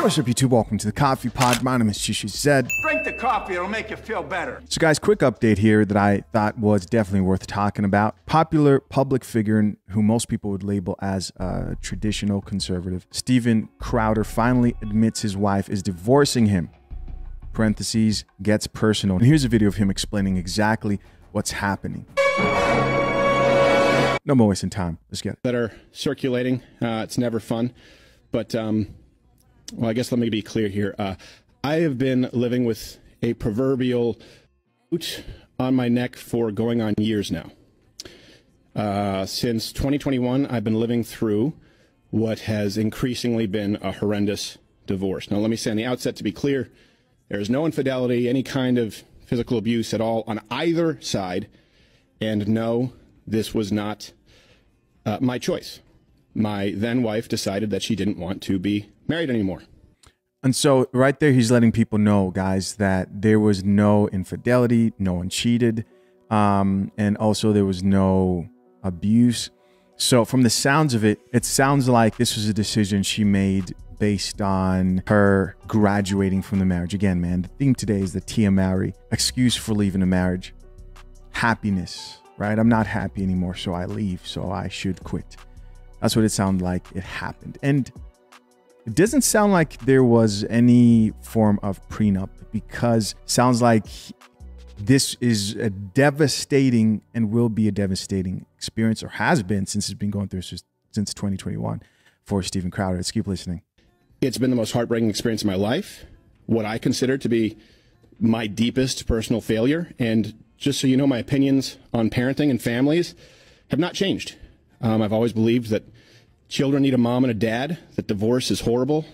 What's up, YouTube? Welcome to the Coffee Pod. My name is Shishi Zed. Drink the coffee, it'll make you feel better. So guys, quick update here that I thought was definitely worth talking about. Popular public figure who most people would label as a traditional conservative, Steven Crowder, finally admits his wife is divorcing him. Parentheses, gets personal. And here's a video of him explaining exactly what's happening. No more wasting time. Let's get it. That are circulating. It's never fun. But, well, I guess let me be clear here. I have been living with a proverbial boot on my neck for going on years now. Since 2021, I've been living through what has increasingly been a horrendous divorce. Now, let me say on the outset, to be clear, there is no infidelity, any kind of physical abuse at all on either side. And no, this was not my choice. My then wife decided that she didn't want to be married anymore. And so right there, he's letting people know, guys, that there was no infidelity, no one cheated, and also there was no abuse. So from the sounds of it, it sounds like this was a decision she made based on her graduating from the marriage. Again, man, the theme today is the Tia Mowry, excuse for leaving a marriage. Happiness, right? I'm not happy anymore, so I leave, so I should quit. That's what it sounded like it happened. And it doesn't sound like there was any form of prenup, because it sounds like this is a devastating and will be a devastating experience, or has been since it's been going through since 2021 for Steven Crowder. Let's keep listening. It's been the most heartbreaking experience of my life, what I consider to be my deepest personal failure. And just so you know, my opinions on parenting and families have not changed. I've always believed that children need a mom and a dad, that divorce is horrible.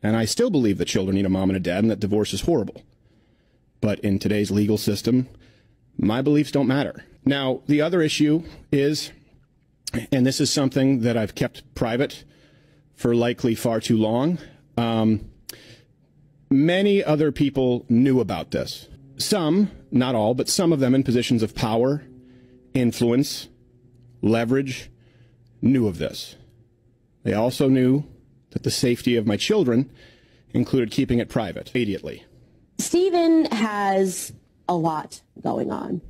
And I still believe that children need a mom and a dad and that divorce is horrible. But in today's legal system, my beliefs don't matter. Now, the other issue is, and this is something that I've kept private for likely far too long, many other people knew about this. Some, not all, but some of them in positions of power, influence, leverage, knew of this. They also knew that the safety of my children included keeping it private immediately. Steven has a lot going on,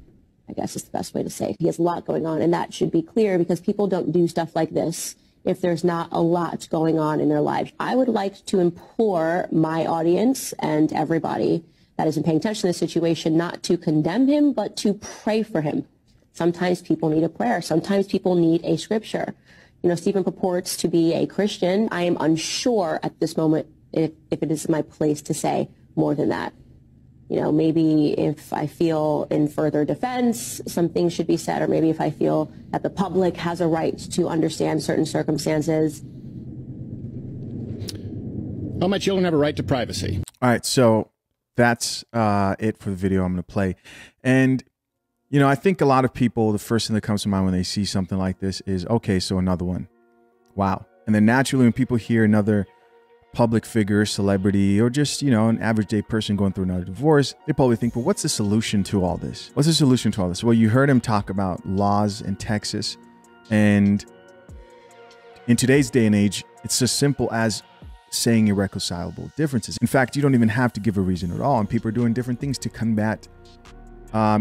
I guess is the best way to say it. He has a lot going on, and that should be clear, because people don't do stuff like this if there's not a lot going on in their lives. I would like to implore my audience and everybody that isn't paying attention to this situation not to condemn him, but to pray for him. Sometimes people need a prayer. Sometimes people need a scripture. You know, Steven purports to be a Christian. I am unsure at this moment if it is my place to say more than that. You know, maybe if I feel in further defense, some things should be said, or maybe if I feel that the public has a right to understand certain circumstances. All my children have a right to privacy. All right, so that's it for the video I'm going to play. And you know, I think a lot of people, the first thing that comes to mind when they see something like this is, okay, so another one. Wow. And then naturally, when people hear another public figure, celebrity, or just, you know, an average day person going through another divorce, they probably think, well, what's the solution to all this? What's the solution to all this? Well, you heard him talk about laws in Texas. And in today's day and age, it's as simple as saying irreconcilable differences. In fact, you don't even have to give a reason at all. And people are doing different things to combat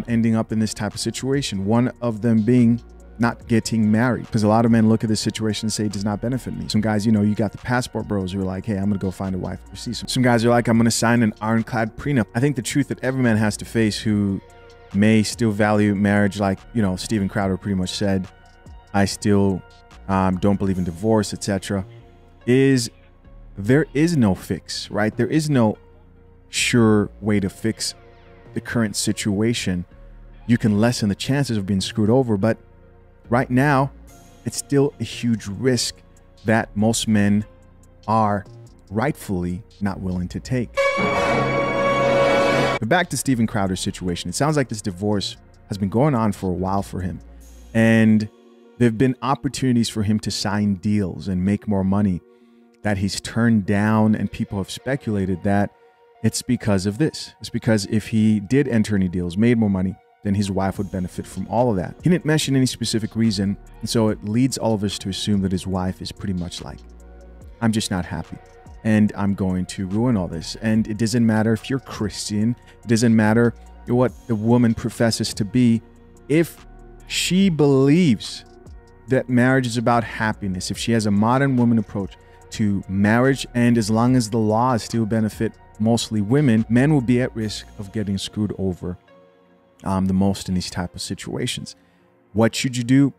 ending up in this type of situation. One of them being not getting married, because a lot of men look at this situation and say it does not benefit me. Some guys, you know, you got the passport bros who are like, hey, I'm gonna go find a wife overseas. Some guys are like, I'm gonna sign an ironclad prenup. I think the truth that every man has to face who may still value marriage, like, you know, Steven Crowder pretty much said, I still don't believe in divorce, etc., is there is no fix, right? There is no sure way to fix the current situation. You can lessen the chances of being screwed over, but right now it's still a huge risk that most men are rightfully not willing to take. But back to Steven Crowder's situation. It sounds like this divorce has been going on for a while for him, and there have been opportunities for him to sign deals and make more money that he's turned down, and people have speculated that it's because of this. It's because if he did enter any deals, made more money, then his wife would benefit from all of that. He didn't mention any specific reason, and so it leads all of us to assume that his wife is pretty much like, I'm just not happy. And I'm going to ruin all this. And it doesn't matter if you're Christian. It doesn't matter what the woman professes to be. If she believes that marriage is about happiness, if she has a modern woman approach to marriage, and as long as the laws still benefit mostly women, men will be at risk of getting screwed over the most in these type of situations. What should you do?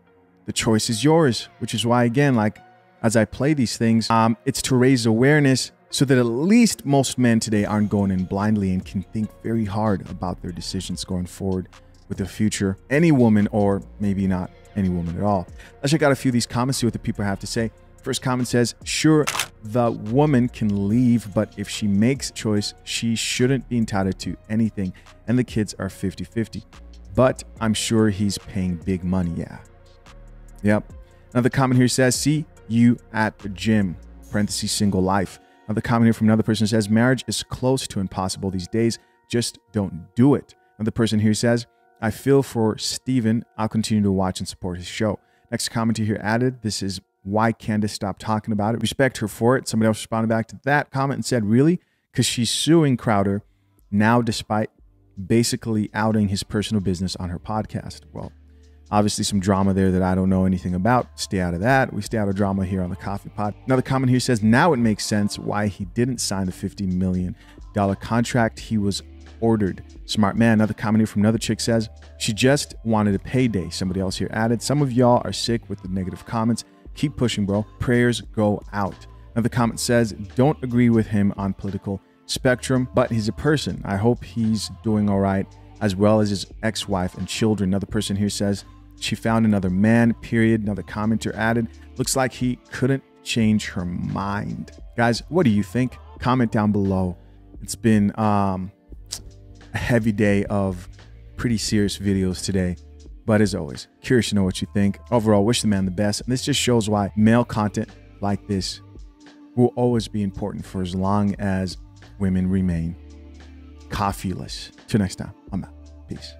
The choice is yours, which is why, again, like as I play these things, it's to raise awareness so that at least most men today aren't going in blindly and can think very hard about their decisions going forward with the future. Any woman, or maybe not any woman at all. Let's check out a few of these comments, see what the people have to say. First comment says, sure, the woman can leave, but if she makes a choice, she shouldn't be entitled to anything, and the kids are 50-50. But I'm sure he's paying big money, yeah. Yep. Another comment here says, see you at the gym, parentheses, single life. Another comment here from another person says, marriage is close to impossible these days, just don't do it. Another person here says, I feel for Steven. I'll continue to watch and support his show. Next comment here added, this is why Candace stopped talking about it. Respect her for it. Somebody else responded back to that comment and said, really? Because she's suing Crowder now despite basically outing his personal business on her podcast. Well, obviously some drama there that I don't know anything about. Stay out of that. We stay out of drama here on the Coffee Pod. Another comment here says, now it makes sense why he didn't sign the $50 million contract he was ordered. Smart man. Another comment here from another chick says, she just wanted a payday. Somebody else here added, some of y'all are sick with the negative comments. Keep pushing, bro. Prayers go out. Another comment says, don't agree with him on political spectrum, but he's a person. I hope he's doing all right, as well as his ex-wife and children. Another person here says, she found another man, period. Another commenter added, looks like he couldn't change her mind. Guys, what do you think? Comment down below. It's been a heavy day of pretty serious videos today. But as always, curious to know what you think. Overall, wish the man the best. And this just shows why male content like this will always be important for as long as women remain coffeeless. Till next time, I'm out. Peace.